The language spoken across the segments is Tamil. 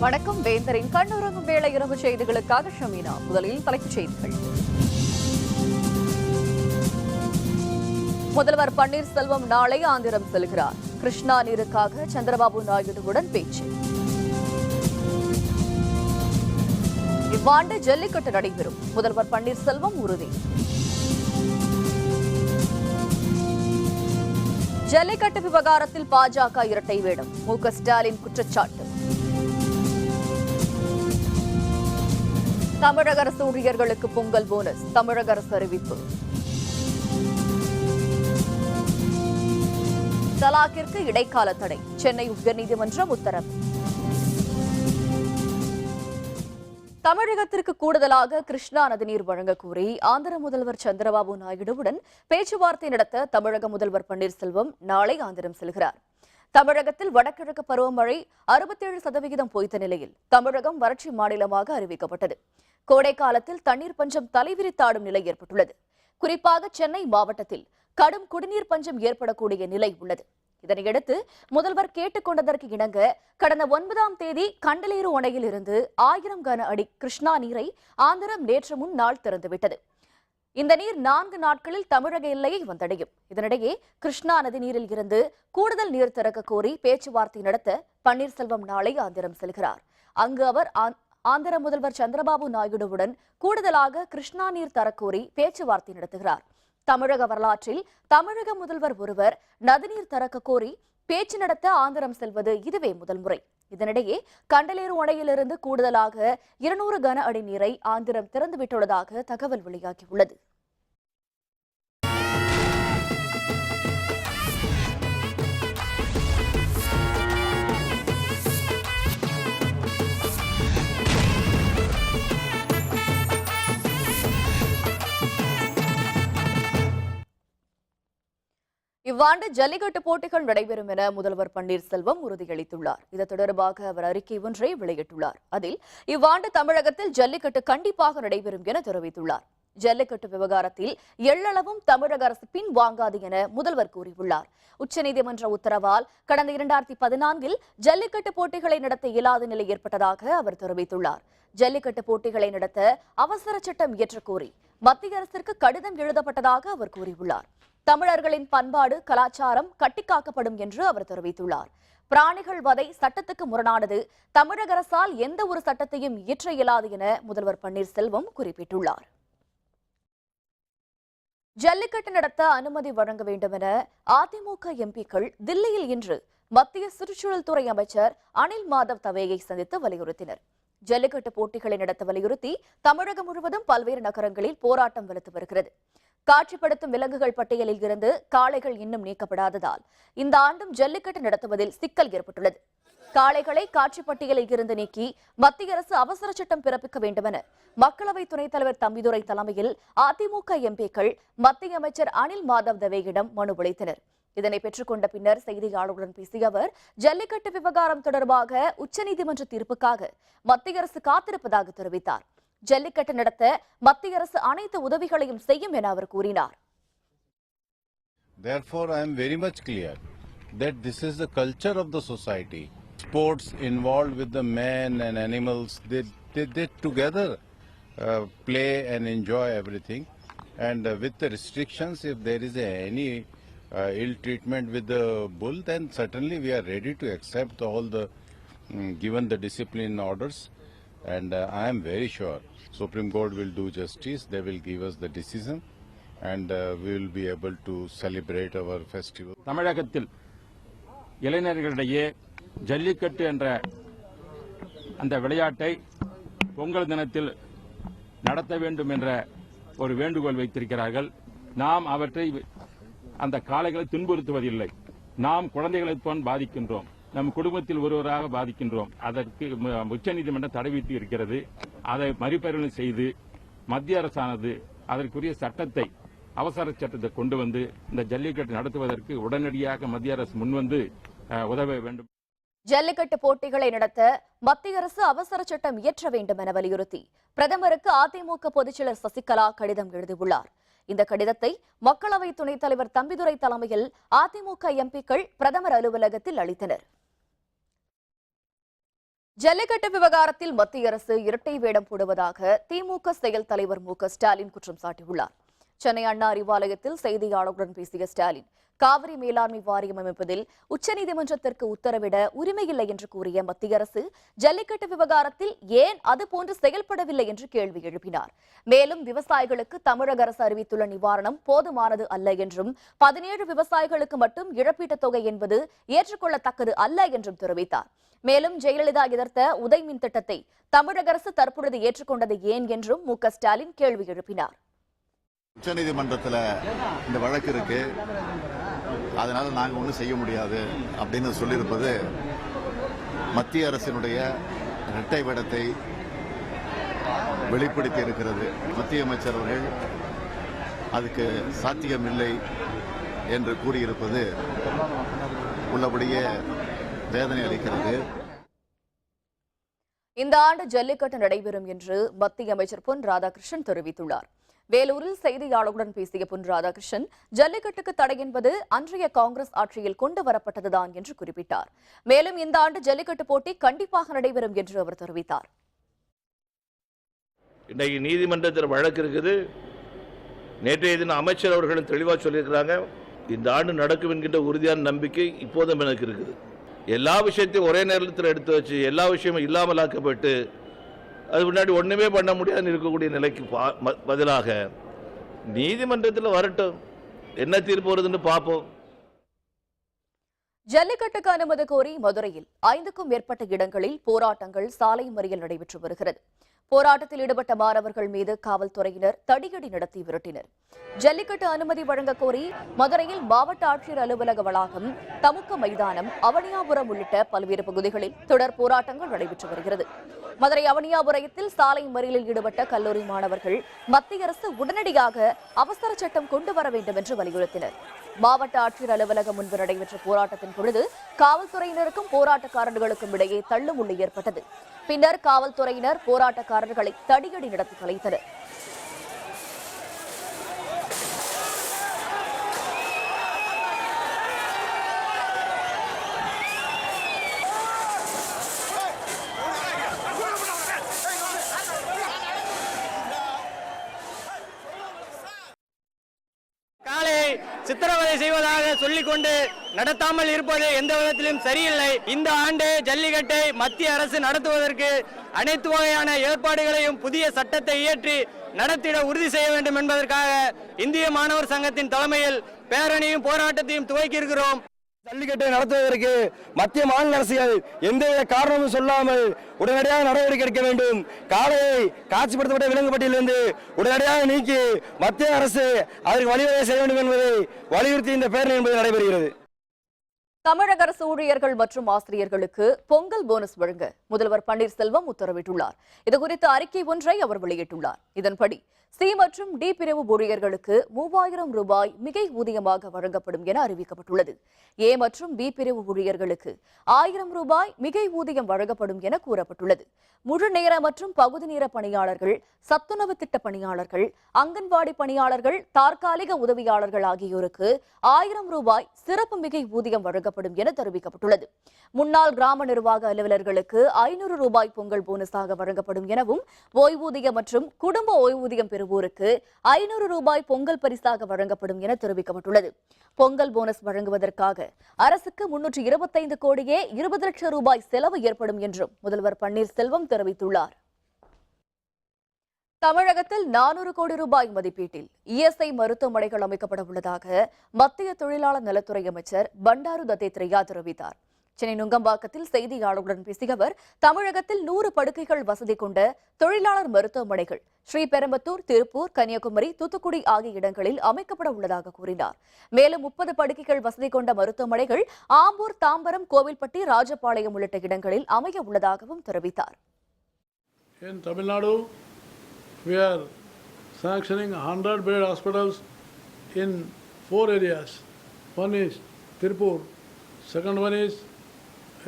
வணக்கம். வேந்தரின் கண்ணுறங்கும் வேளை இரவு செய்திகளுக்காக ஷமீனா. முதலில் தலைப்புச் செய்திகள். முதல்வர் பன்னீர்செல்வம் நாளை ஆந்திரம் செல்கிறார். கிருஷ்ணா நீருக்காக சந்திரபாபு நாயுடுவுடன் பேச்சு. இவ்வாண்டு ஜல்லிக்கட்டு நடைபெறும். முதல்வர் பன்னீர்செல்வம் உறுதி. ஜல்லிக்கட்டு விவகாரத்தில் பாஜக இரட்டை வேடம். மு.க. ஸ்டாலின் குற்றச்சாட்டு. தமிழக அரசு ஊழியர்களுக்கு பொங்கல் போனஸ். தமிழக அரசு அறிவிப்பு. தலாக்கிற்கு இடைக்கால தடை. சென்னை உயர்நீதிமன்றம் உத்தரவு. தமிழகத்திற்கு கூடுதலாக கிருஷ்ணா நதிநீர் வழங்க கோரி ஆந்திர முதல்வர் சந்திரபாபு நாயுடுவுடன் பேச்சுவார்த்தை நடத்த தமிழக முதல்வர் பன்னீர்செல்வம் நாளை ஆந்திரம் செல்கிறார். தமிழகத்தில் வடகிழக்கு பருவமழை 67% பொய்த்த நிலையில் தமிழகம் வறட்சி மாநிலமாக அறிவிக்கப்பட்டது. கோடை காலத்தில் தண்ணீர் பஞ்சம் தலைவிரித்தாடும் நிலை ஏற்பட்டுள்ளது. குறிப்பாக சென்னை மாவட்டத்தில் கடும் குடிநீர் பஞ்சம் ஏற்படக்கூடிய நிலை உள்ளது. இதனையடுத்து முதல்வர் கேட்டுக் கொண்டதற்கு இணங்க கடந்த 9ஆம் தேதி கண்டலேறு அணையில் இருந்து 1000 கன அடி கிருஷ்ணா நீரை ஆந்திரம் நேற்று முன்னாள் திறந்துவிட்டது. இந்த நீர் 4 நாட்களில் தமிழக எல்லையை வந்தடையும். இதனிடையே கிருஷ்ணா நதி நீரில் இருந்து கூடுதல் நீர் திறக்க கோரி பேச்சுவார்த்தை நடத்த பன்னீர்செல்வம் நாளை ஆந்திரம் செல்கிறார். அங்கு அவர் ஆந்திர முதல்வர் சந்திரபாபு நாயுடுவுடன் கூடுதலாக கிருஷ்ணா நீர் தரக்கோரி பேச்சுவார்த்தை நடத்துகிறார். தமிழக வரலாற்றில் தமிழக முதல்வர் ஒருவர் நதிநீர் தரக்க கோரி பேச்சு நடத்த ஆந்திரம் செல்வது இதுவே முதல் முறை. இதனிடையே கண்டலேறு அணையிலிருந்து கூடுதலாக 200 கன அடி நீரை ஆந்திரம் திறந்துவிட்டுள்ளதாக தகவல் வெளியாகியுள்ளது. இவ்வாண்டு ஜல்லிக்கட்டு போட்டிகள் நடைபெறும் என முதல்வர் பன்னீர்செல்வம் உறுதியளித்துள்ளார். இது தொடர்பாக அவர் அறிக்கை ஒன்றை வெளியிட்டுள்ளார். அதில் இவ்வாண்டு தமிழகத்தில் ஜல்லிக்கட்டு கண்டிப்பாக நடைபெறும் என தெரிவித்துள்ளார். ஜல்லிக்கட்டு விவகாரத்தில் எள்ளளவும் தமிழக அரசு பின் வாங்காது என முதல்வர் கூறியுள்ளார். உச்சநீதிமன்ற உத்தரவால் கடந்த 2014 ஜல்லிக்கட்டு போட்டிகளை நடத்த இயலாத நிலை ஏற்பட்டதாக அவர் தெரிவித்துள்ளார். ஜல்லிக்கட்டு போட்டிகளை நடத்த அவசர சட்டம் இயற்றக் கோரி மத்திய அரசிற்கு கடிதம் எழுதப்பட்டதாக அவர் கூறியுள்ளார். தமிழர்களின் பண்பாடு கலாச்சாரம் கட்டிக்காக்கப்படும் என்று அவர் தெரிவித்துள்ளார். பிராணிகள் வதை சட்டத்துக்கு முரணானது. தமிழக அரசால் எந்த ஒரு சட்டத்தையும் இயற்ற இயலாது என முதல்வர் பன்னீர்செல்வம் குறிப்பிட்டுள்ளார். ஜல்லிக்கட்டு நடத்த அனுமதி வழங்க வேண்டும் என அதிமுக எம்பிக்கள் தில்லியில் இன்று மத்திய சுற்றுச்சூழல் துறை அமைச்சர் அனில் மாதவ் தவேயை சந்தித்து வலியுறுத்தினர். ஜல்லிக்கட்டு போட்டிகளை நடத்த வலியுறுத்தி தமிழகம் முழுவதும் பல்வேறு நகரங்களில் போராட்டம் வலுத்து வருகிறது. காட்சிப்படுத்தும் விலங்குகள் பட்டியலில் இருந்து காளைகள் இன்னும் நீக்கப்படாததால் இந்த ஆண்டும் ஜல்லிக்கட்டு நடத்துவதில் சிக்கல் ஏற்பட்டுள்ளது. காளைகளை காட்சி பட்டியலில் இருந்து நீக்கி மத்திய அரசு அவசர சட்டம் பிறப்பிக்க வேண்டும் என மக்களவை துணைத் தலைவர் தம்பிதுரை தலைமையில் அதிமுக எம்பிக்கள் மத்திய அமைச்சர் அனில் மாதவ் தவேயிடம் மனு அளித்தனர். இதனை பெற்றுக்கொண்ட பின்னர் செய்தியாளர்களுடன் பேசிய அவர் ஜல்லிக்கட்டு விவகாரம் தொடர்பாக உச்சநீதிமன்ற தீர்ப்புக்காக மத்திய அரசு காத்திருப்பதாக தெரிவித்தார். ஜல்லிக்கட்டு நடத்த மத்திய அரசு அனைத்து உதவிகளையும் செய்யும் என அவர் கூறினார். Therefore, I am very much clear that this is the culture of the society. Sports involved with the men and animals, they together play and enjoy everything. And with the restrictions, if there is any ill treatment with the bull, then certainly we are ready to accept all the given the discipline orders. And I am very sure Supreme Court will do justice. They will give us the decision, and we will be able to celebrate our festival. தமிழகத்தில் இளைஞர்களிடையே ஜல்லிக்கட்டு என்ற அந்த விளையாட்டை பொங்கல் தினத்தில் நடத்த வேண்டும் என்ற ஒரு வேண்டுகோள் வைத்திருக்கிறார்கள். நாம் அவற்றை அந்த காளைகளை துன்புறுத்துவதில்லை. நாம் குழந்தைகளை போல் பாதிக்கின்றோம். நம் குடும்பத்தில் ஒருவராக பாதிக்கின்றோம். அதற்கு உச்சநீதிமன்றம் தடை விதித்து இருக்கிறது. அதை மறுபரிசீலனை செய்து மத்திய அரசானது அதற்குரிய சட்டத்தை அவசர சட்டத்தை கொண்டு வந்து இந்த ஜல்லிக்கட்டு நடத்துவதற்கு உடனடியாக மத்திய அரசு முன்வந்து உதவ வேண்டும். ஜல்லிக்கட்டு போட்டிகளை நடத்த மத்திய அரசு அவசர சட்டம் இயற்ற வேண்டும் என வலியுறுத்தி பிரதமருக்கு அதிமுக பொதுச்செயலர் சசிகலா கடிதம் எழுதியுள்ளார். இந்த கடிதத்தை மக்களவை துணைத் தலைவர் தம்பிதுரை தலைமையில் அதிமுக எம்பிக்கள் பிரதமர் அலுவலகத்தில் அளித்தனர். ஜல்லிக்கட்டு விவகாரத்தில் மத்திய அரசு இரட்டை வேடம் போடுவதாக திமுக செயல் தலைவர் மு.க.ஸ்டாலின் குற்றம் சாட்டியுள்ளார். சென்னை அண்ணா அறிவாலயத்தில் செய்தியாளர்களுடன் பேசிய ஸ்டாலின், காவிரி மேலாண்மை வாரியம் அமைப்பதில் உச்சநீதிமன்றத்திற்கு உத்தரவிட உரிமையில்லை என்று கூறிய மத்திய அரசு ஜல்லிக்கட்டு விவகாரத்தில் ஏன் அதுபோன்று செயல்படவில்லை என்று கேள்வி எழுப்பினார். மேலும் விவசாயிகளுக்கு தமிழக அரசு அறிவித்துள்ள நிவாரணம் போதுமானது அல்ல என்றும் 17 விவசாயிகளுக்கு மட்டும் இழப்பீட்டுத் தொகை என்பது ஏற்றுக்கொள்ளத்தக்கது அல்ல என்றும் தெரிவித்தார். மேலும் ஜெயலலிதா எதிர்த்த உதய் மின் திட்டத்தை தமிழக அரசு தற்பொழுது ஏற்றுக்கொண்டது ஏன் என்றும் மு.க.ஸ்டாலின் கேள்வி எழுப்பினார். உச்சநீதிமன்றத்தில் இந்த வழக்கு இருக்கு, அதனால நாங்கள் ஒன்றும் செய்ய முடியாது அப்படின்னு சொல்லியிருப்பது மத்திய அரசினுடைய இரட்டை வேடத்தை வெளிப்படுத்தி இருக்கிறது. மத்திய அமைச்சர் அவர்கள் அதுக்கு சாத்தியமில்லை என்று கூறியிருப்பது உள்ளபடியே வேதனை அளிக்கிறது. இந்த ஆண்டு ஜல்லிக்கட்டு நடைபெறும் என்று மத்திய அமைச்சர் பொன் ராதாகிருஷ்ணன் தெரிவித்துள்ளார். வேலூரில் செய்தியாளர்களுடன் பேசிய பொன் ராதாகிருஷ்ணன், ஜல்லிக்கட்டுக்கு தடை என்பது அன்றைய காங்கிரஸ் ஆட்சியில் கொண்டு வரப்பட்டதுதான் என்று குறிப்பிட்டார். மேலும் இந்த ஆண்டு ஜல்லிக்கட்டு போட்டி கண்டிப்பாக நடைபெறும் என்று அவர் தெரிவித்தார். இன்றைக்கு நீதிமன்றத்தில் வழக்கு இருக்குது. நேற்றைய தினம் அமைச்சர் அவர்களும் தெளிவாக சொல்லியிருக்கிறாங்க. இந்த ஆண்டு நடக்கும் என்கின்ற உறுதியான நம்பிக்கை இப்போதும் எனக்கு இருக்குது. எல்லா விஷயத்தையும் ஒரே நேரத்தில் எடுத்து வச்சு எல்லா விஷயமும் இல்லாமலாக்கப்பட்டு அது முன்னாடி ஒன்றுமே பண்ண முடியாதுன்னு இருக்கக்கூடிய நிலைக்கு பதிலாக நீதிமன்றத்தில் வரட்டும், என்ன தீர்ப்பு வருதுன்னு பார்ப்போம். ஜல்லிக்கட்டுக்கு அனுமதி கோரி மதுரையில் 5க்கும் மேற்பட்ட இடங்களில் போராட்டங்கள், சாலை மறியல் நடைபெற்று வருகிறது. போராட்டத்தில் ஈடுபட்ட மாணவர்கள் மீது காவல்துறையினர் தடியடி நடத்தி விரட்டினர். ஜல்லிக்கட்டு அனுமதி வழங்க கோரி மதுரையில் மாவட்ட ஆட்சியர் அலுவலக வளாகம், தமுக்க மைதானம், அவனியாபுரம் உள்ளிட்ட பல்வேறு பகுதிகளில் தொடர் போராட்டங்கள் நடைபெற்று வருகிறது. மதுரை அவனியாபுரத்தில் சாலை மறியலில் ஈடுபட்ட கல்லூரி மாணவர்கள் மத்திய அரசு உடனடியாக அவசர சட்டம் கொண்டு வர வேண்டும் என்று வலியுறுத்தினர். மாவட்ட ஆட்சியர் அலுவலகம் முன்பு நடைபெற்ற போராட்டத்தின் பொழுது காவல்துறையினருக்கும் போராட்டக்காரர்களுக்கும் இடையே தள்ளுமுள்ளு ஏற்பட்டது. பின்னர் காவல்துறையினர் போராட்டக்காரர்களை தடியடி நடத்தி கலைத்தனர். சித்திரவதை செய்வதாக சொல்லிக்கொண்டு நடத்தாமல் இருப்பது எந்த விதத்திலும் சரியில்லை. இந்த ஆண்டு ஜல்லிக்கட்டை மத்திய அரசு நடத்துவதற்கு அனைத்து வகையான ஏற்பாடுகளையும் புதிய சட்டத்தை இயற்றி நடத்திட உறுதி செய்ய வேண்டும் என்பதற்காக இந்திய மாணவர் சங்கத்தின் தலைமையில் பேரணியும் போராட்டத்தையும் துவக்கியிருக்கிறோம். ஜல்லிக்கட்டை நடத்துவதற்கு மத்திய மாநில அரசுகள் எந்தவித காரணமும் சொல்லாமல் உடனடியாக நடவடிக்கை எடுக்க வேண்டும். காளையை காட்சிப்படுத்தப்பட்ட விலங்குப்பட்டியலிருந்து உடனடியாக நீக்கி மத்திய அரசு அதற்கு வழிவகை செய்ய வேண்டும் என்பதை வலியுறுத்தி இந்த பேரணி என்பது நடைபெறுகிறது. தமிழக அரசு ஊழியர்கள் மற்றும் ஆசிரியர்களுக்கு பொங்கல் போனஸ் வழங்க முதல்வர் பன்னீர்செல்வம் உத்தரவிட்டுள்ளார். இதுகுறித்து அறிக்கை ஒன்றை அவர் வெளியிட்டுள்ளார். இதன்படி சி மற்றும் டி பிரிவு ஊழியர்களுக்கு 3000 ரூபாய் மிகை ஊதியமாக வழங்கப்படும் என அறிவிக்கப்பட்டுள்ளது. ஏ மற்றும் பி பிரிவு ஊழியர்களுக்கு 1000 ரூபாய் மிகை ஊதியம் வழங்கப்படும் என கூறப்பட்டுள்ளது. முழு நேர மற்றும் பகுதி நேர பணியாளர்கள், சத்துணவு திட்ட பணியாளர்கள், அங்கன்வாடி பணியாளர்கள், தற்காலிக உதவியாளர்கள் ஆகியோருக்கு 1000 ரூபாய் சிறப்பு மிகை ஊதியம் வழங்கப்படும் என தெரிவிக்கப்பட்டுள்ளது. முன்னாள் கிராம நிர்வாக அலுவலர்களுக்கு 500 ரூபாய் பொங்கல் போனஸாக வழங்கப்படும் எனவும், ஓய்வூதியம் மற்றும் குடும்ப ஓய்வூதியம் பெறுவோருக்கு 500 ரூபாய் பொங்கல் பரிசாக வழங்கப்படும் என தெரிவிக்கப்பட்டுள்ளது. பொங்கல் போனஸ் வழங்குவதற்காக அரசுக்கு 325 கோடியே 20 லட்சம் ரூபாய் செலவு ஏற்படும் என்றும் முதல்வர் பன்னீர்செல்வம் தெரிவித்துள்ளார். தமிழகத்தில் 400 கோடி ரூபாய் மதிப்பீட்டில் இஎஸ்ஐ மருத்துவமனைகள் அமைக்கப்பட உள்ளதாக மத்திய தொழிலாளர் நலத்துறை அமைச்சர் பண்டாரு தத்தாத்ரேயா தெரிவித்தார். சென்னை நுங்கம்பாக்கத்தில் செய்தியாளர்களுடன் பேசிய அவர், தமிழகத்தில் 100 படுக்கைகள் வசதி கொண்ட தொழிலாளர் மருத்துவமனைகள் ஸ்ரீபெரும்புதூர், திருப்பூர், கன்னியாகுமரி, தூத்துக்குடி ஆகிய இடங்களில் அமைக்கப்பட உள்ளதாக கூறினார். மேலும் 30 படுக்கைகள் வசதி கொண்ட மருத்துவமனைகள் ஆம்பூர், தாம்பரம், கோவில்பட்டி, ராஜபாளையம் உள்ளிட்ட இடங்களில் அமைய உள்ளதாகவும் தெரிவித்தார். In Tamil Nadu, we are sanctioning 100-bed hospitals in 4 areas. One is Tirupur, second one is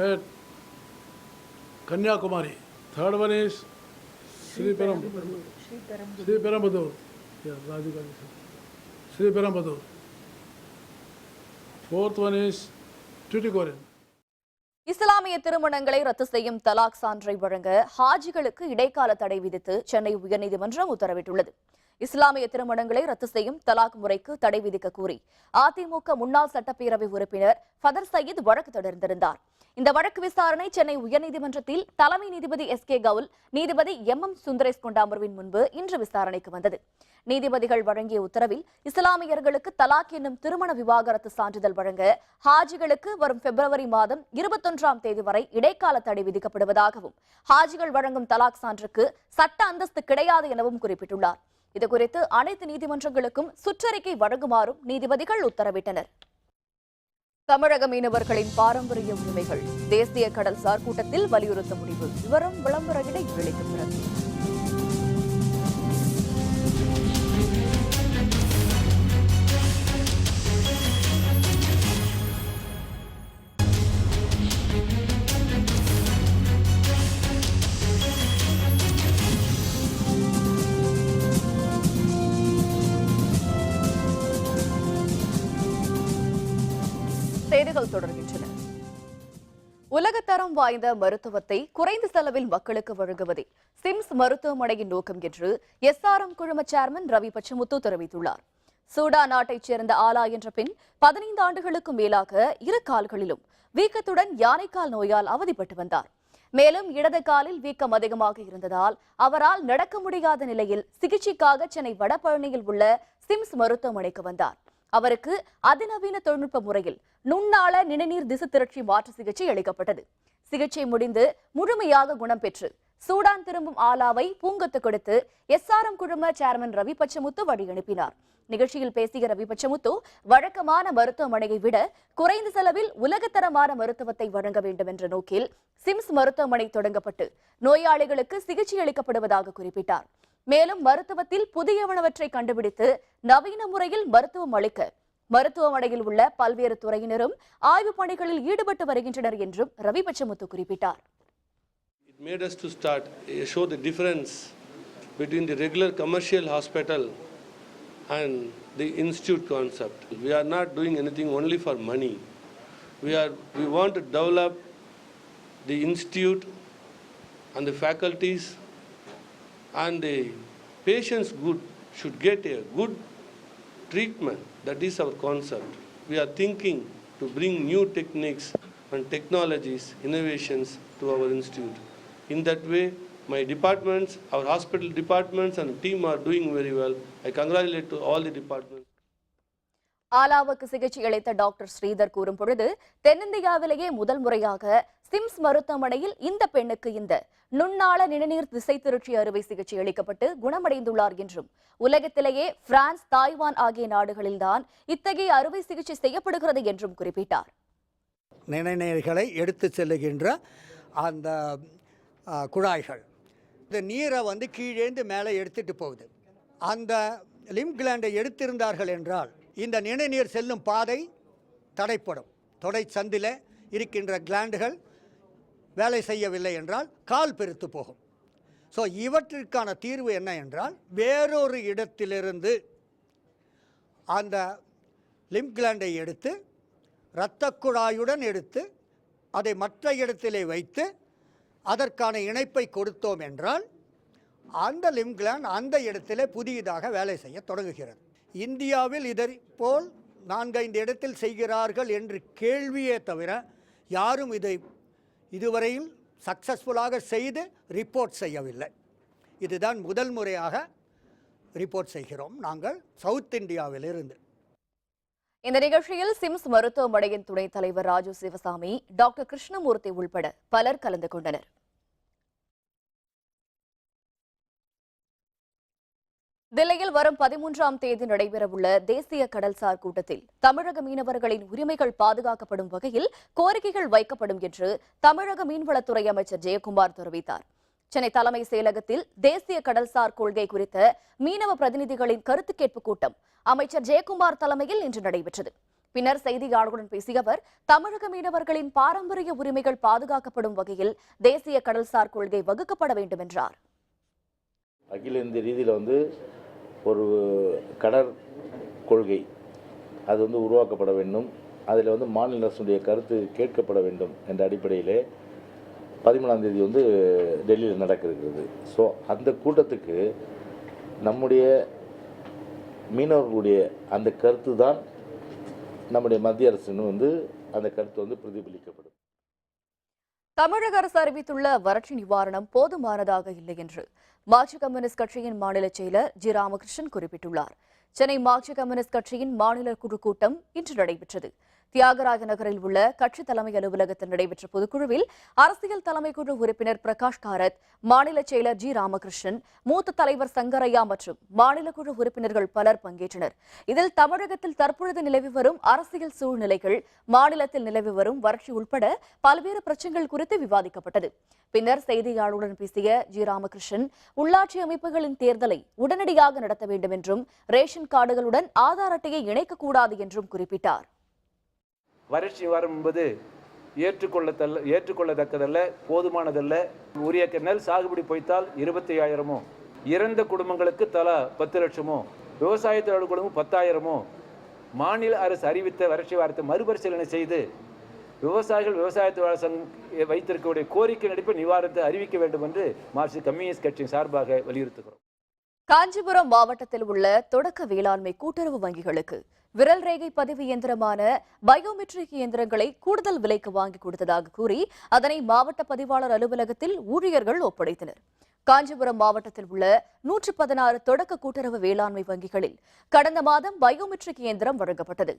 at Kanyakumari, third one is Sriperumbudur, Sriperumbudur, fourth one is Tuticorin. இஸ்லாமிய திருமணங்களை ரத்து செய்யும் தலாக் சான்றை வழங்க ஹாஜிகளுக்கு இடைக்கால தடை விதித்து சென்னை உயர்நீதிமன்றம் உத்தரவிட்டுள்ளது. இஸ்லாமிய திருமணங்களை ரத்து செய்யும் தலாக் முறைக்கு தடை விதிக்க கோரி அதிமுக முன்னாள் சட்டப்பேரவை உறுப்பினர் ஃபதர் சயீத் வழக்கு தொடர்ந்திருந்தார். இந்த வழக்கு விசாரணை சென்னை உயர்நீதிமன்றத்தில் தலைமை நீதிபதி SK கவுல், நீதிபதி MM சுந்தரேஷ் கொண்ட அமர்வின் முன்பு இன்று விசாரணைக்கு வந்தது. நீதிபதிகள் வழங்கிய உத்தரவில் இஸ்லாமியர்களுக்கு தலாக் என்னும் திருமண விவாகரத்து சான்றிதழ் வழங்க ஹாஜிகளுக்கு வரும் பிப்ரவரி மாதம் 21ஆம் தேதி வரை இடைக்கால தடை விதிக்கப்படுவதாகவும், ஹாஜிகள் வழங்கும் தலாக் சான்றுக்கு சட்ட அந்தஸ்து கிடையாது எனவும் குறிப்பிட்டுள்ளார். இதுகுறித்து அனைத்து நீதிமன்றங்களுக்கும் சுற்றறிக்கை வழங்குமாறும் நீதிபதிகள் உத்தரவிட்டனர். தமிழக மீனவர்களின் பாரம்பரிய உரிமைகள் தேசிய கடல்சார் கூட்டத்தில் வலியுறுத்த முடிவு. விவரம் விளம்பர இடைவெளிக்கு பிறகு. செய்திகள் தொடர்கின்றன. உலகத்தரம் வாய்ந்த மருத்துவத்தை குறைந்த செலவில் மக்களுக்கு வழங்குவதே சிம்ஸ் மருத்துவமனையின் நோக்கம் என்று SRM குழும சேர்மன் ரவி பச்சமுத்து தெரிவித்துள்ளார். சூடான் நாட்டைச் சேர்ந்த ஆலா என்ற பெண் 15 ஆண்டுகளுக்கு மேலாக இரு கால்களிலும் வீக்கத்துடன் யானைக்கால் நோயால் அவதிப்பட்டு வந்தார். மேலும் இடது காலில் வீக்கம் அதிகமாக இருந்ததால் அவரால் நடக்க முடியாத நிலையில் சிகிச்சைக்காக சென்னை வடபழனியில் உள்ள சிம்ஸ் மருத்துவமனைக்கு வந்தார். அவருக்கு அதிநவீன தொழில்நுட்ப முறையில் நுண்ணாள நிணநீர் திசு திரட்சி மாற்று சிகிச்சை அளிக்கப்பட்டது. சிகிச்சை முடிந்து முழுமையாக குணம் பெற்று சூடான் திரும்பும் ஆலாவை பூங்கொத்து கொடுத்து SRM குழும சேர்மன் ரவி பச்சமுத்து வழி அனுப்பினார். நிகழ்ச்சியில் பேசிய ரவி பச்சமுத்து, வழக்கமான மருத்துவமனையை விட குறைந்த செலவில் உலகத்தரமான மருத்துவத்தை வழங்க வேண்டும் என்ற நோக்கில் சிம்ஸ் மருத்துவமனை தொடங்கப்பட்டு நோயாளிகளுக்கு சிகிச்சை அளிக்கப்படுவதாக குறிப்பிட்டார். மேலும் மருத்துவத்தில் புதியவனவற்றை கண்டுபிடித்து நவீன முறையில் மருத்துவம் அளிக்க மருத்துவமனையில் உள்ள பல்வேறு துறையினரும் ஆய்வுப் பணிகளில் ஈடுபட்டு வருகின்றனர் என்றும் ரவி பச்சமுத்து குறிப்பிட்டார். It made us to show the difference between the regular commercial hospital and the institute concept. We are not doing anything only for money. We want to develop the institute and the faculties, and the patients should get a good treatment. That is our concept. We are thinking to bring new techniques and technologies, innovations to our institute. In that way, my departments, our hospital departments and team are doing very well. I congratulate to all the departments. ஆலாவுக்கு சிகிச்சை அளித்த டாக்டர் ஸ்ரீதர் கூறும் பொழுது, தென்னிந்தியாவிலேயே முதல் முறையாக சிம்ஸ் மருத்துவமனையில் இந்த பெண்ணுக்கு இந்த நுண்ணாள நிணநீர் திசை திருச்சி அறுவை சிகிச்சை அளிக்கப்பட்டு குணமடைந்துள்ளார் என்றும், உலகத்திலேயே பிரான்ஸ், தாய்வான் ஆகிய நாடுகளில்தான் இத்தகைய அறுவை சிகிச்சை செய்யப்படுகிறது என்றும் குறிப்பிட்டார். நிணநீர்களை எடுத்து செல்லுகின்ற அந்த குழாய்கள் இந்த நீரை கீழேந்து மேலே எடுத்துட்டு போகுது. அந்த லிம் கிளாண்டை எடுத்திருந்தார்கள் என்றால் இந்த நிணநீர் செல்லும் பாதை தடைப்படும். தொடை சந்தில் இருக்கின்ற கிளாண்டுகள் வேலை செய்யவில்லை என்றால் கால் பெருத்து போகும். ஸோ இவற்றிற்கான தீர்வு என்ன என்றால், வேறொரு இடத்திலிருந்து அந்த லிம் கிளாண்டை எடுத்து இரத்த குழாயுடன் எடுத்து அதை மற்ற இடத்திலே வைத்து அதற்கான இணைப்பை கொடுத்தோம் என்றால் அந்த லிம் கிளாண்ட் அந்த இடத்திலே புதியதாக வேலை செய்ய தொடங்குகிறது. இந்தியாவில் இதை போல் 4-5 இடத்தில் செய்கிறார்கள் என்று கேள்வியே தவிர யாரும் இதை இதுவரையில் சக்சஸ்ஃபுல்லாக செய்து ரிப்போர்ட் செய்யவில்லை. இதுதான் முதல் முறையாக ரிப்போர்ட் செய்கிறோம் நாங்கள் சவுத் இந்தியாவிலிருந்து. இந்த நிகழ்ச்சியில் சிம்ஸ் மருத்துவமனையின் துணைத் தலைவர் ராஜு சிவசாமி, டாக்டர் கிருஷ்ணமூர்த்தி உள்பட பலர் கலந்து கொண்டனர். தில்லியில் வரும் 13ஆம் தேதி நடைபெறவுள்ள தேசிய கடல்சார் கூட்டத்தில் தமிழக மீனவர்களின் உரிமைகள் பாதுகாக்கப்படும் வகையில் கோரிக்கைகள் வைக்கப்படும் என்று தமிழக மீன்வளத்துறை அமைச்சர் ஜெயக்குமார் தெரிவித்தார். சென்னை தலைமை செயலகத்தில் தேசிய கடல்சார் கொள்கை குறித்த மீனவ பிரதிநிதிகளின் கருத்து கேட்பு கூட்டம் அமைச்சர் ஜெயக்குமார் தலைமையில் இன்று நடைபெற்றது. பின்னர் செய்தியாளர்களுடன் பேசிய அவர், தமிழக மீனவர்களின் பாரம்பரிய உரிமைகள் பாதுகாக்கப்படும் வகையில் தேசிய கடல்சார் கொள்கை வகுக்கப்பட வேண்டும் என்றார். அகில இந்திய ரீதியில் ஒரு கடற் கொள்கை அது உருவாக்கப்பட வேண்டும். அதில் வந்து மாநில அரசுடைய கருத்து கேட்கப்பட வேண்டும் என்ற அடிப்படையிலே 13ஆம் தேதி வந்து டெல்லியில் நடக்க இருக்கிறது. ஸோ அந்த கூட்டத்துக்கு நம்முடைய மீனவர்களுடைய அந்த கருத்து தான் நம்முடைய மத்திய அரசுன்னு வந்து அந்த கருத்து வந்து பிரதிபலிக்கப்படும். தமிழக அரசு அறிவித்துள்ள வறட்சி நிவாரணம் போதுமானதாக இல்லை என்று மார்க்சிஸ்ட் கம்யூனிஸ்ட் கட்சியின் மாநில செயலர் ஜி ராமகிருஷ்ணன் குறிப்பிட்டுள்ளார். சென்னை மார்க்சிஸ்ட் கம்யூனிஸ்ட் கட்சியின் மாநில குழு கூட்டம் இன்று நடைபெற்றது. தியாகராய நகரில் உள்ள கட்சி தலைமை அலுவலகத்தில் நடைபெற்ற பொதுக்குழுவில் அரசியல் தலைமைக்குழு உறுப்பினர் பிரகாஷ் காரத், மாநில செயலர் ஜி ராமகிருஷ்ணன், மூத்த தலைவர் சங்கரையா மற்றும் மாநில குழு உறுப்பினர்கள் பலர் பங்கேற்றனர். இதில் தமிழகத்தில் தற்பொழுது நிலவி வரும் அரசியல் சூழ்நிலைகள், மாநிலத்தில் நிலவி வரும் வறட்சி உட்பட பல்வேறு பிரச்சனைகள் குறித்து விவாதிக்கப்பட்டது. பின்னர் செய்தியாளருடன் பேசிய ஜி ராமகிருஷ்ணன், உள்ளாட்சி அமைப்புகளின் தேர்தலை உடனடியாக நடத்த வேண்டும் என்றும் ரேஷன் கார்டுகளுடன் ஆதார் அட்டையை இணைக்கக்கூடாது என்றும் குறிப்பிட்டார். வறட்சி நிவாரணம் என்பது ஏற்றுக்கொள்ளத்தக்கதல்ல, போதுமானதல்ல. உரிய நெல் சாகுபடி பொய்த்தால் 25,000மோ, இறந்த குடும்பங்களுக்கு தலா 10 லட்சமோ, விவசாய தொழிலாளர் குடும்பம் 10,000மோ மாநில அரசு அறிவித்த வறட்சி வாரத்தை மறுபரிசீலனை செய்து விவசாயிகள் விவசாய தொழிலாளர் வைத்திருக்கக்கூடிய கோரிக்கை அடிப்படையில் நிவாரணத்தை அறிவிக்க வேண்டும் என்று மார்க்சிஸ்ட் கம்யூனிஸ்ட் கட்சியின் சார்பாக வலியுறுத்துகிறோம். காஞ்சிபுரம் மாவட்டத்தில் உள்ள தொடக்க வேளாண்மை கூட்டுறவு வங்கிகளுக்கு விரல் ரேகை பதிவு இயந்திரமான பயோமெட்ரிக் இயந்திரங்களை கூடுதல் விலைக்கு வாங்கி கொடுத்ததாக கூறி அதனை மாவட்ட பதிவாளர் அலுவலகத்தில் ஊழியர்கள் ஒப்படைத்தனர். காஞ்சிபுரம் மாவட்டத்தில் உள்ள 116 தொடக்க கூட்டுறவு வேளாண்மை வங்கிகளில் கடந்த மாதம் பயோமெட்ரிக் இயந்திரம் வழங்கப்பட்டது.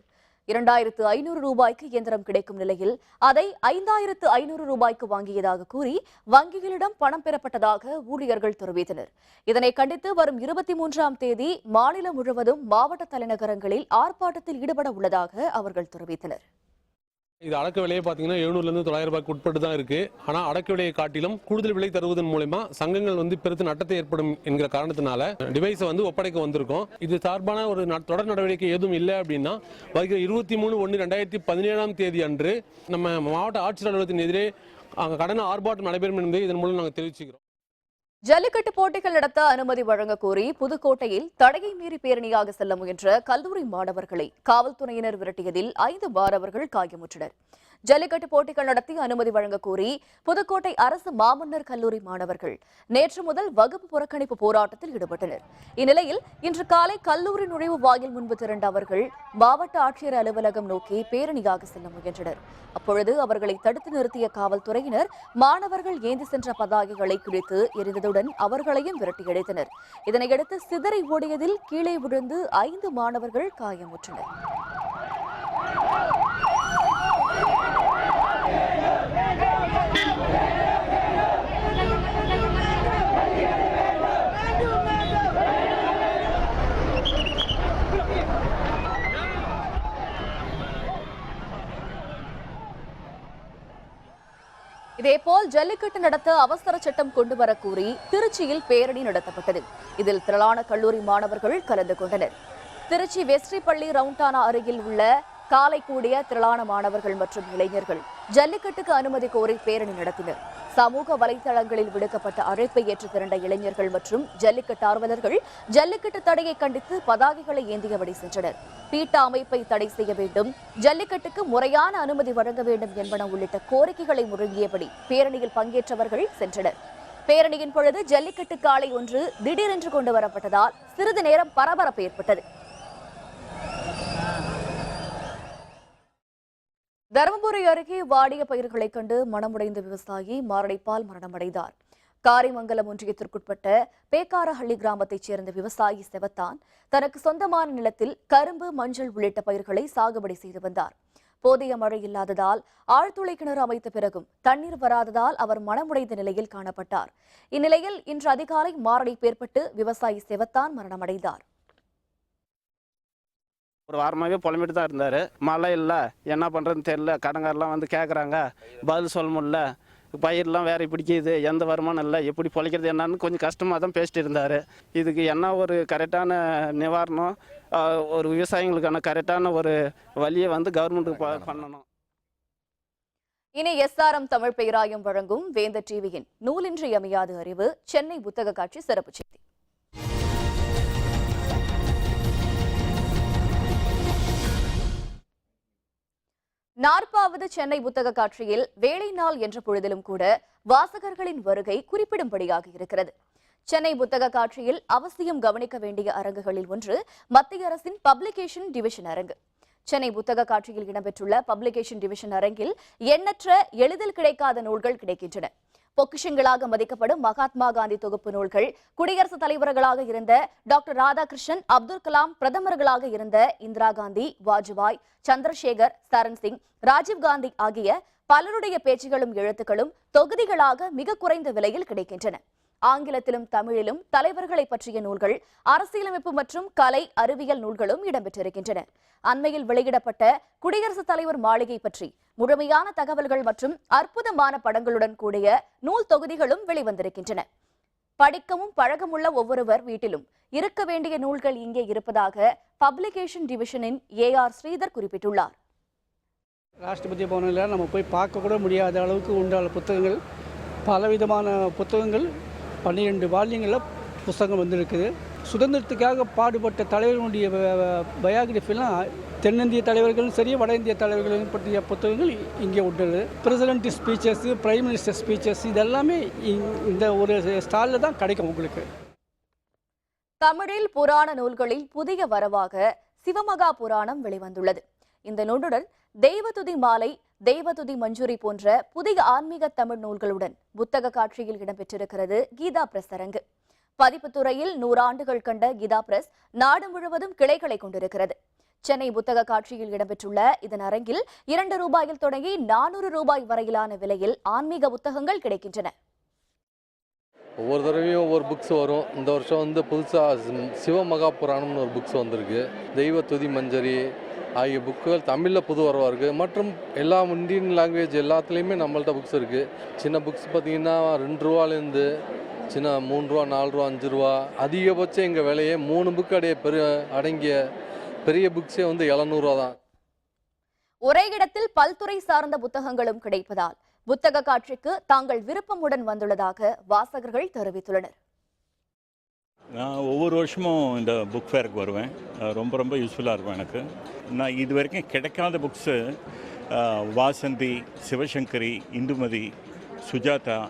2,500 ரூபாய்க்கு இயந்திரம் கிடைக்கும் நிலையில் அதை 5,500 ரூபாய்க்கு வாங்கியதாக கூறி வங்கிகளிடம் பணம் பெறப்பட்டதாக ஊழியர்கள் தெரிவித்தனர். இதனை கண்டித்து வரும் 23ஆம் தேதி மாநிலம் முழுவதும் மாவட்ட தலைநகரங்களில் ஆர்ப்பாட்டத்தில் ஈடுபட உள்ளதாக அவர்கள் தெரிவித்தனர். இது அடக்க விலையை பார்த்தீங்கன்னா 700 to 900 ரூபாய்க்கு உட்பட்டு தான் இருக்கு. ஆனால் அடக்க விலையை காட்டிலும் கூடுதல் விலை தருவதன் மூலமா சங்கங்கள் பெருத்து நட்டத்தை ஏற்படும் என்கிற காரணத்தினால டிவைஸை ஒப்படைக்க வந்திருக்கோம். இது சார்பான ஒரு தொடர் நடவடிக்கை எதுவும் இல்லை அப்படின்னா வருகிற 23/1/2017 தேதி அன்று நம்ம மாவட்ட ஆட்சியர் அலுவலகத்தின் எதிரே கடன ஆர்ப்பாட்டம் நடைபெறும் என்பதை இதன் மூலம் நாங்கள் தெரிவிச்சுக்கிறோம். ஜல்லிக்கட்டு போட்டிகள் நடத்த அனுமதி வழங்க கோரி புதுக்கோட்டையில் தடையை மீறி பேரணியாக செல்ல முயன்ற கல்லூரி மாணவர்களை காவல்துறையினர் விரட்டியதில் 5 மாணவர்கள் காயமுற்றனர். ஜல்லிக்கட்டு போட்டிகள் நடத்தி அனுமதி வழங்க கோரி புதுக்கோட்டை அரசு மாமன்னர் கல்லூரி மாணவர்கள் நேற்று முதல் வகுப்பு புறக்கணிப்பு போராட்டத்தில் ஈடுபட்டனர். இந்நிலையில் இன்று காலை கல்லூரி நுழைவு வாயில் முன்பு திரண்ட அவர்கள் மாவட்ட ஆட்சியர் அலுவலகம் நோக்கி பேரணியாக செல்ல முயன்றனர். அப்பொழுது அவர்களை தடுத்து நிறுத்திய காவல்துறையினர் மாணவர்கள் ஏந்தி சென்ற பதாகைகளை கிழித்து எரிந்ததுடன் அவர்களையும் விரட்டியடித்தனர். இதனையடுத்து சிதறி ஓடியதில் கீழே விழுந்து 5 மாணவர்கள் காயமுற்றனர். இதேபோல் ஜல்லிக்கட்டு நடத்த அவசர சட்டம் கொண்டுவர கூறி திருச்சியில் பேரணி நடத்தப்பட்டது. இதில் திரளான கல்லூரி மாணவர்கள் கலந்து கொண்டனர். திருச்சி வெஸ்ட்ரிப்பள்ளி ரவுண்டானா அருகில் உள்ள காலை கூடிய திரளான மாணவர்கள் மற்றும் இளைஞர்கள் ஜல்லிக்கட்டுக்கு அனுமதி கோரி பேரணி நடத்தினர். சமூக வலைதளங்களில் விடுக்கப்பட்ட அழைப்பை ஏற்று திரண்ட இளைஞர்கள் மற்றும் ஜல்லிக்கட்டு ஆர்வலர்கள் ஜல்லிக்கட்டு தடையை கண்டித்து பதாகைகளை ஏந்தியபடி சென்றனர். பீட்டா அமைப்பை தடை செய்ய வேண்டும், ஜல்லிக்கட்டுக்கு முறையான அனுமதி வழங்க வேண்டும் என்பன உள்ளிட்ட கோரிக்கைகளை முழங்கியபடி பேரணியில் பங்கேற்றவர்கள் சென்றனர். பேரணியின் பொழுது ஜல்லிக்கட்டு காளை ஒன்று திடீரென்று கொண்டு வரப்பட்டதால் சிறிது நேரம் பரபரப்பு ஏற்பட்டது. தருமபுரி அருகே வாடிய பயிர்களை கண்டு மனமுடைந்த விவசாயி மாரடைப்பால் மரணமடைந்தார். காரிமங்கலம் ஒன்றியத்திற்குட்பட்ட பேக்காரஹள்ளி கிராமத்தைச் சேர்ந்த விவசாயி செவத்தான் தனக்கு சொந்தமான நிலத்தில் கரும்பு, மஞ்சள் உள்ளிட்ட பயிர்களை சாகுபடி செய்து வந்தார். போதிய மழை இல்லாததால் ஆழ்துளை கிணறு அமைத்த பிறகும் தண்ணீர் வராததால் அவர் மனமுடைந்த நிலையில் காணப்பட்டார். இந்நிலையில் இன்று அதிகாலை மாரடைப்பு ஏற்பட்டு விவசாயி செவத்தான் மரணமடைந்தார். ஒரு வாரமாகவே புலம்பிட்டு தான் இருந்தார். மழை இல்லை, என்ன பண்ணுறதுன்னு தெரியல, கடங்காரெலாம் கேட்குறாங்க, பதில் சொல்ல முடியல, பயிரெலாம் வேற பிடிக்கிது, எந்த வருமானம் இல்லை, எப்படி பொழைக்கிறது என்னன்னு கொஞ்சம் கஷ்டமாக தான் பேசிட்டு இருந்தார். இதுக்கு என்ன ஒரு கரெக்டான நிவாரணம், ஒரு விவசாயிகளுக்கான கரெக்டான ஒரு வழியை கவர்மெண்ட்டுக்கு பண்ணணும். இனி SRM தமிழ் பேராயம் வழங்கும் வேந்தர் டிவியின் நூலின்றி அமையாது அறிவு சென்னை புத்தக காட்சி சிறப்பு செய்தி. 40வது சென்னை புத்தக காட்சியில் வேலை நாள் என்ற பொழுதிலும் கூட வாசகர்களின் வருகை குறிப்பிடும்படியாக இருக்கிறது. சென்னை புத்தக காட்சியில் அவசியம் கவனிக்க வேண்டிய அரங்குகளில் ஒன்று மத்திய அரசின் பப்ளிகேஷன் டிவிஷன் அரங்கு. சென்னை புத்தக காட்சியில் இடம்பெற்றுள்ள பப்ளிகேஷன் டிவிஷன் அரங்கில் எண்ணற்ற எளிதில் கிடைக்காத நூல்கள் கிடைக்கின்றன. பொக்கிஷங்களாக மதிக்கப்படும் மகாத்மா காந்தி தொகுப்பு நூல்கள், குடியரசுத் தலைவர்களாக இருந்த டாக்டர் ராதாகிருஷ்ணன், அப்துல் கலாம், பிரதமர்களாக இருந்த இந்திரா காந்தி, வாஜ்பாய், சந்திரசேகர், சரண் சிங், ராஜீவ்காந்தி ஆகிய பலருடைய பேச்சுகளும் எழுத்துக்களும் தொகுதிகளாக மிக குறைந்த விலையில் கிடைக்கின்றன. ஆங்கிலத்திலும் தமிழிலும் தலைவர்களை பற்றிய நூல்கள், அரசியலமைப்பு மற்றும் கலை அறிவியல் நூல்களும் இடம்பெற்றிருக்கின்றன. அண்மையில் வெளியிடப்பட்ட குடியரசுத் தலைவர் மாளிகை பற்றி முழுமையான தகவல்கள் மற்றும் அற்புதமான படங்களுடன் கூடிய நூல் தொகுதிகளும் வெளிவந்திருக்கின்றன. படிக்கவும் பழக்கமுள்ள ஒவ்வொருவர் வீட்டிலும் இருக்க வேண்டிய நூல்கள் இங்கே இருப்பதாக பப்ளிகேஷன் டிவிஷனின் ஏஆர் ஸ்ரீதர் குறிப்பிட்டுள்ளார். ராஷ்டிரபதி பவனில் நம்ம போய் பார்க்க கூட முடியாத அளவுக்கு உண்டான புத்தகங்கள், பலவிதமான புத்தகங்கள் 12 வால்யங்களில் புத்தகம் வந்திருக்குது. சுதந்திரத்துக்காக பாடுபட்ட தலைவர்களுடைய பயோகிராஃபிலாம் தென்னிந்திய தலைவர்களும் சரி, வட இந்திய தலைவர்களும் பற்றிய புத்தகங்கள் இங்கே உண்டு. President speeches, prime minister speeches, இதெல்லாமே இந்த ஒரு ஸ்டாலில் தான் கிடைக்கும் உங்களுக்கு. தமிழில் புராண நூல்களில் புதிய வரவாக சிவமகா புராணம் வெளிவந்துள்ளது. இந்த நூலுடன் தெய்வதுதி மாலை, தெய்வதுதி மஞ்சுரி போன்ற புதிய ஆன்மீக தமிழ் நூல்களுடன் புத்தக காட்சியில் இடம்பெற்றிருக்கிறது கீதா பிரஸ் அரங்கு. பதிப்புத்துறையில் 100 ஆண்டுகள் கண்ட கீதா பிரஸ் நாடு முழுவதும் கிளைகளை கொண்டிருக்கிறது. சென்னை புத்தக காட்சியில் இடம்பெற்றுள்ள இதன் அரங்கில் 2 ரூபாயில் தொடங்கி 400 ரூபாய் வரையிலான விலையில் ஆன்மீக புத்தகங்கள் கிடைக்கின்றன. ஒவ்வொரு தடவையும் ஒவ்வொரு புக்ஸ் வரும். இந்த வருஷம் புதுசாக சிவமகா புராணம்னு ஒரு புக்ஸ் வந்திருக்கு. தெய்வ துதி மஞ்சரி ஆகிய புக்குகள் தமிழில் புது வரவாக இருக்குது. மற்றும் எல்லா இந்தியன் லாங்குவேஜ் எல்லாத்துலேயுமே நம்மள்ட்ட புக்ஸ் இருக்குது. சின்ன புக்ஸ் பார்த்திங்கன்னா 2 ரூபாலேருந்து சின்ன 3 ரூபா, 4 ரூபா, 5 ரூபா, அதிகபட்சம் எங்கள் விலையே 3 புக் அடங்கிய பெரிய புக்ஸே 700 ரூபா தான். ஒரே இடத்தில் பல்துறை சார்ந்த புத்தகங்களும் கிடைப்பதால் புத்தக காட்சிக்கு தாங்கள் விருப்பமுடன் வந்துள்ளதாக வாசகர்கள் தெரிவித்துள்ளனர். நான் ஒவ்வொரு வருஷமும் இந்த புக் ஃபேருக்கு வருவேன். ரொம்ப ரொம்ப யூஸ்ஃபுல்லாக இருக்கும் எனக்கு. நான் இது வரைக்கும் கிடைக்காத புக்ஸு வாசந்தி, சிவசங்கரி, இந்துமதி, சுஜாதா,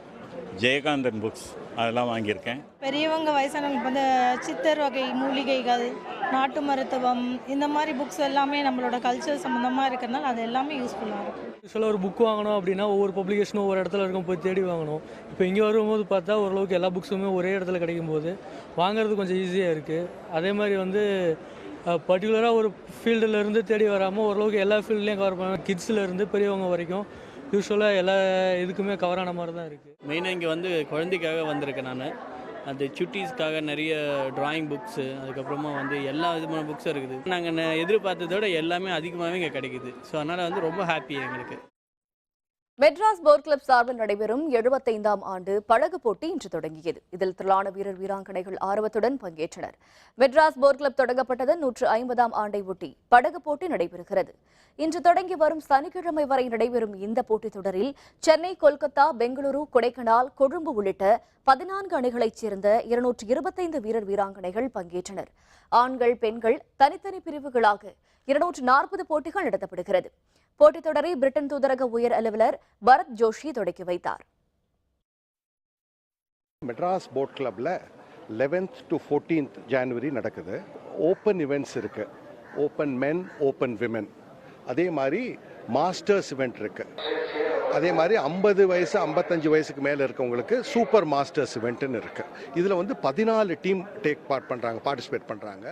ஜெயகாந்தன் புக்ஸ் அதெல்லாம் வாங்கியிருக்கேன். பெரியவங்க வயசானவங்க சித்தர் வகை மூலிகைகள், நாட்டு மருத்துவம், இந்த மாதிரி புக்ஸ் எல்லாமே நம்மளோட கல்ச்சர் சம்மந்தமாக இருக்கிறதுனால அது எல்லாமே யூஸ்ஃபுல்லாக இருக்கும். யூஸ்வலாக ஒரு புக் வாங்கணும் அப்படின்னா ஒவ்வொரு பப்ளிகேஷனும் ஒவ்வொரு இடத்துல இருக்கும், போய் தேடி வாங்கணும். இப்போ இங்கே வரும்போது பார்த்தா ஓரளவுக்கு எல்லா புக்ஸுமே ஒரே இடத்துல கிடைக்கும் போது வாங்குறது கொஞ்சம் ஈஸியாக இருக்குது. அதே மாதிரி பர்டிகுலராக ஒரு ஃபீல்டில் இருந்து தேடி வராமல் ஓரளவுக்கு எல்லா ஃபீல்ட்லேயும் கவர் பண்ண, கிட்ஸ்லேருந்து பெரியவங்க வரைக்கும் யூஸ்வலாக எல்லா இதுக்குமே கவரான மாதிரி தான் இருக்குது. மெயினாக இங்கே குழந்தைக்காக வந்திருக்கேன் நான். அது சுட்டீஸ்க்காக நிறைய ட்ராயிங் புக்ஸு, அதுக்கப்புறமா எல்லா விதமான புக்ஸும் இருக்குது. நாங்கள் எதிர்பார்த்ததோட எல்லாமே அதிகமாகவே இங்கே கிடைக்குது. ஸோ அதனால் ரொம்ப ஹாப்பி எங்களுக்கு. மெட்ராஸ் போட் கிளப் சார்பில் நடைபெறும் 75ஆம் ஆண்டு படகு போட்டி இன்று தொடங்கியது. இதில் திரளான வீரர் வீராங்கனைகள் ஆர்வத்துடன் பங்கேற்றனர். மெட்ராஸ் போட் கிளப் தொடங்கப்பட்டதன் 150ஆம் ஆண்டை ஒட்டி படகு போட்டி நடைபெறுகிறது. இன்று தொடங்கி வரும் சனிக்கிழமை வரை நடைபெறும் இந்த போட்டித் தொடரில் சென்னை, கொல்கத்தா, பெங்களூரு, கொடைக்கானல், கொழும்பு உள்ளிட்ட 14 அணிகளைச் சேர்ந்த 225 வீரர் வீராங்கனைகள் பங்கேற்றனர். ஆண்கள், பெண்கள் தனித்தனி பிரிவுகளாக 240 போட்டிகள் நடத்தப்படுகிறது. போட்டித் தொடரை பிரிட்டன் தூதரக உயர் அலுவலர் பரத் ஜோஷி தொடக்கி வைத்தார். மெட்ராஸ் போட் கிளப்ல 11th to 14th ஜனவரி நடக்குது. ஓப்பன் இவெண்ட்ஸ் இருக்கு. ஓப்பன் மென், ஓப்பன் விமென். அதே மாதிரி மாஸ்டர்ஸ் இவெண்ட் இருக்கு. அதே மாதிரி 50 வயசு 55 வயசுக்கு மேலே இருக்கவங்களுக்கு சூப்பர் மாஸ்டர்ஸ் இவெண்ட்னு இருக்கு. இதில் 14 டீம் பார்ட்டிசிபேட் பண்ணுறாங்க.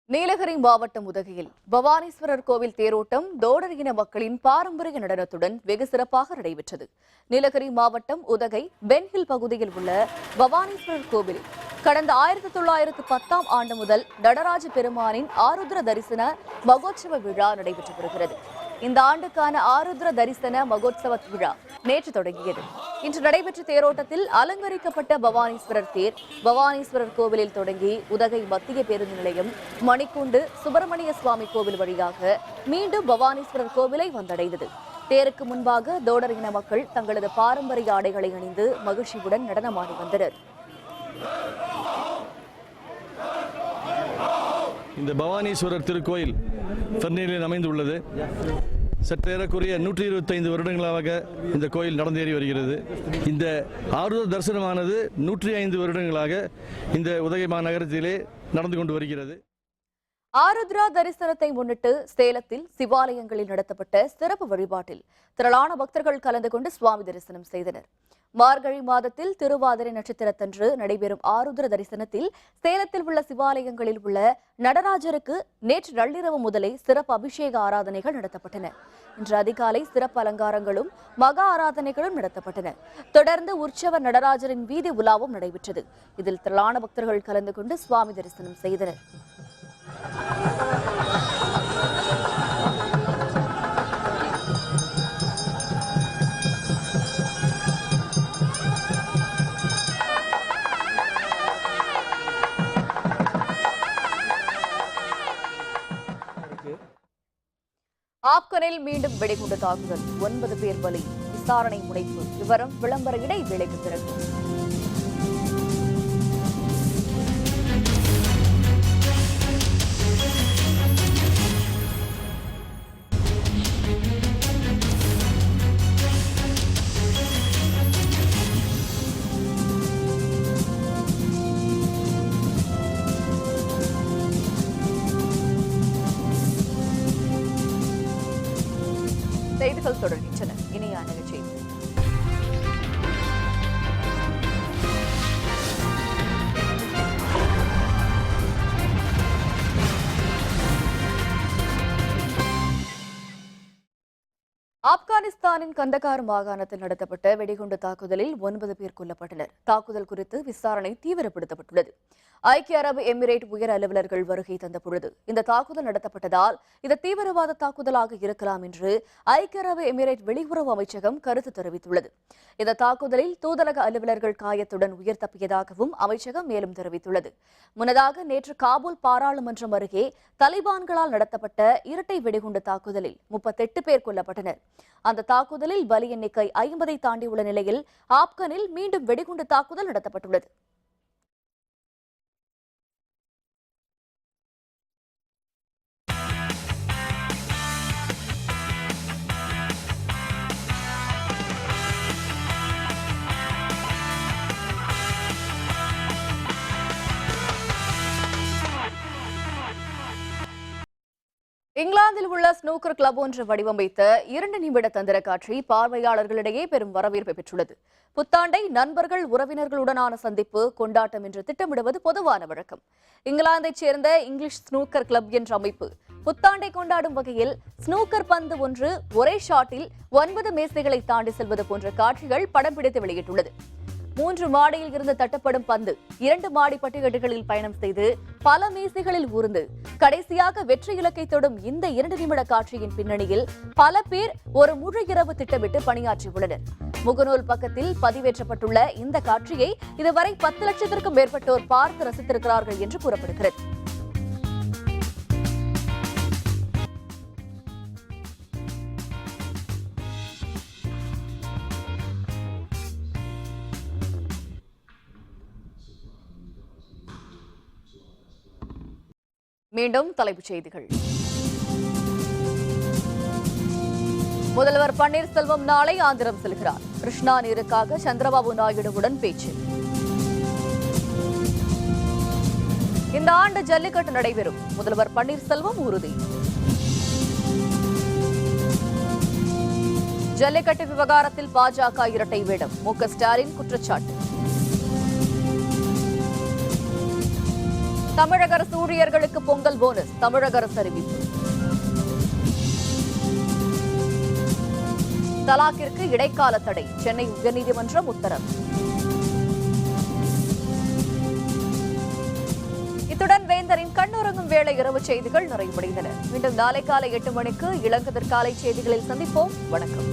நீலகிரி மாவட்டம் உதகையில் பவானீஸ்வரர் கோவில் தேரோட்டம் தோடர் இன மக்களின் பாரம்பரிய நடனத்துடன் வெகு சிறப்பாக நடைபெற்றது. நீலகிரி மாவட்டம் உதகை பென்ஹில் பகுதியில் உள்ள பவானீஸ்வரர் கோவிலில் கடந்த 1910ஆம் ஆண்டு முதல் நடராஜ பெருமானின் ஆருத்ர தரிசன மகோத்சவ விழா நடைபெற்று வருகிறது. இந்த ஆண்டுக்கான ஆருத்ர தரிசன மகோத்சவ விழா நேற்று தொடங்கியது. இன்று நடைபெற்ற தேரோட்டத்தில் அலங்கரிக்கப்பட்ட பவானீஸ்வரர் தேர் பவானீஸ்வரர் கோவிலில் தொடங்கி உதகை மத்திய பேருந்து நிலையம், மணிக்கூண்டு சுப்பிரமணிய சுவாமி கோவில் வழியாக மீண்டும் பவானீஸ்வரர் கோவிலை வந்தடைந்தது. தேருக்கு முன்பாக தோடர் இன மக்கள் தங்களது பாரம்பரிய ஆடைகளை அணிந்து மகிழ்ச்சியுடன் நடனமாடி வந்தனர். இந்த பவானீஸ்வரர் திருக்கோயில் தண்ணீரில் அமைந்துள்ளது. சற்றேறக்குரிய 125 வருடங்களாக இந்த கோயில் நடந்தேறி வருகிறது. இந்த ஆருத்ரா தரிசனமானது 105 வருடங்களாக இந்த உதகை மாநகரத்திலே நடந்து கொண்டு வருகிறது. ஆருத்ரா தரிசனத்தை முன்னிட்டு சேலத்தில் சிவாலயங்களில் நடத்தப்பட்ட சிறப்பு வழிபாட்டில் திரளான பக்தர்கள் கலந்து கொண்டு சுவாமி தரிசனம் செய்தனர். மார்கழி மாதத்தில் திருவாதிரை நட்சத்திரத்தன்று நடைபெறும் ஆருத்ர தரிசனத்தில் சேலத்தில் உள்ள சிவாலயங்களில் உள்ள நடராஜருக்கு நேற்று நள்ளிரவு முதலே சிறப்பு அபிஷேக ஆராதனைகள் நடத்தப்பட்டன. இன்று அதிகாலை சிறப்பு அலங்காரங்களும் மகா ஆராதனைகளும் நடத்தப்பட்டன. தொடர்ந்து உற்சவ நடராஜரின் வீதி உலாவும் நடைபெற்றது. இதில் திரளான பக்தர்கள் கலந்து கொண்டு சுவாமி தரிசனம் செய்தனர். ஆப்கனில் மீண்டும் வெடிகுண்டு தாக்குதல், 9 பேர் பலி, விசாரணை முனைப்பு. விவரம் விளம்பர இடைவேளைக்கு பிறகு. செய்திகள் தொடர்கின்றன. இணையான நிகழ்ச்சி. ஆப்கானிஸ்தானின் கந்தகார் மாகாணத்தில் நடத்தப்பட்ட வெடிகுண்டு தாக்குதலில் 9 பேர் கொல்லப்பட்டனர். தாக்குதல் குறித்து விசாரணை தீவிரப்படுத்தப்பட்டுள்ளது. ஐக்கிய அரபு எமிரேட் உயர் அலுவலர்கள் வருகை தந்த பொழுது இந்த தாக்குதல் நடத்தப்பட்டதால் இது தீவிரவாத தாக்குதலாக இருக்கலாம் என்று ஐக்கிய அரபு எமிரேட் வெளியுறவு அமைச்சகம் கருத்து தெரிவித்துள்ளது. இந்த தாக்குதலில் தூதரக அலுவலர்கள் காயத்துடன் உயிர் தப்பியதாகவும் அமைச்சகம் மேலும் தெரிவித்துள்ளது. முன்னதாக நேற்று காபூல் பாராளுமன்றம் அருகே தலிபான்களால் நடத்தப்பட்ட இரட்டை வெடிகுண்டு தாக்குதலில் 38 பேர் கொல்லப்பட்டனர். அந்த தாக்குதலில் பலி எண்ணிக்கை 50ஐ தாண்டியுள்ள நிலையில் ஆப்கனில் மீண்டும் வெடிகுண்டு தாக்குதல் நடத்தப்பட்டுள்ளது. இங்கிலாந்தில் உள்ள ஸ்னூக்கர் கிளப் ஒன்று வடிவமைத்த 2 நிமிட தந்திர காட்சி பார்வையாளர்களிடையே பெரும் வரவேற்பை பெற்றுள்ளது. புத்தாண்டை நண்பர்கள் உறவினர்களுடனான சந்திப்பு கொண்டாட்டம் என்று திட்டமிடுவது பொதுவான வழக்கம். இங்கிலாந்தைச் சேர்ந்த இங்கிலீஷ் ஸ்னூக்கர் கிளப் என்ற அமைப்பு புத்தாண்டை கொண்டாடும் வகையில் ஸ்னூக்கர் பந்து ஒன்று ஒரே ஷாட்டில் 9 மேசைகளை தாண்டி செல்வது போன்ற காட்சிகள் படம் பிடித்து வெளியிட்டுள்ளது. 3 மாடியில் இருந்து தட்டப்படும் பந்து 2 மாடி பட்டிகட்டுகளில் பயணம் செய்து பல மேசைகளில் ஊர்ந்து கடைசியாக வெற்றி இலக்கை தொடும் இந்த 2 நிமிட காட்சியின் பின்னணியில் பல பேர் ஒரு முழு இரவு திட்டமிட்டு பணியாற்றியுள்ளனர். முகநூல் பக்கத்தில் பதிவேற்றப்பட்டுள்ள இந்த காட்சியை இதுவரை 10 லட்சத்திற்கும் மேற்பட்டோர் பார்த்து ரசித்திருக்கிறார்கள் என்று கூறப்படுகிறது. மீண்டும் தலைப்புச் செய்திகள். முதல்வர் பன்னீர்செல்வம் நாளை ஆந்திரம் செல்கிறார். கிருஷ்ணா நீருக்காக சந்திரபாபு நாயுடுவுடன் பேச்சு. இந்த ஆண்டு ஜல்லிக்கட்டு நடைபெறும், முதல்வர் பன்னீர்செல்வம் உறுதி. ஜல்லிக்கட்டு விவகாரத்தில் பாஜக இரட்டை வேடம், மு.க. ஸ்டாலின் குற்றச்சாட்டு. தமிழக அரசு ஊழியர்களுக்கு பொங்கல் போனஸ், தமிழக அரசு அறிவிப்பு. தலாக்கிற்கு இடைக்கால தடை, சென்னை உயர்நீதிமன்றம் உத்தரவு. இத்துடன் வேந்தரின் கண்ணுறங்கும் வேளை இரவு செய்திகள் நிறைவடைந்தன. மீண்டும் நாளை காலை 8 மணிக்கு இளங்கதிர் காலை செய்திகளில் சந்திப்போம். வணக்கம்.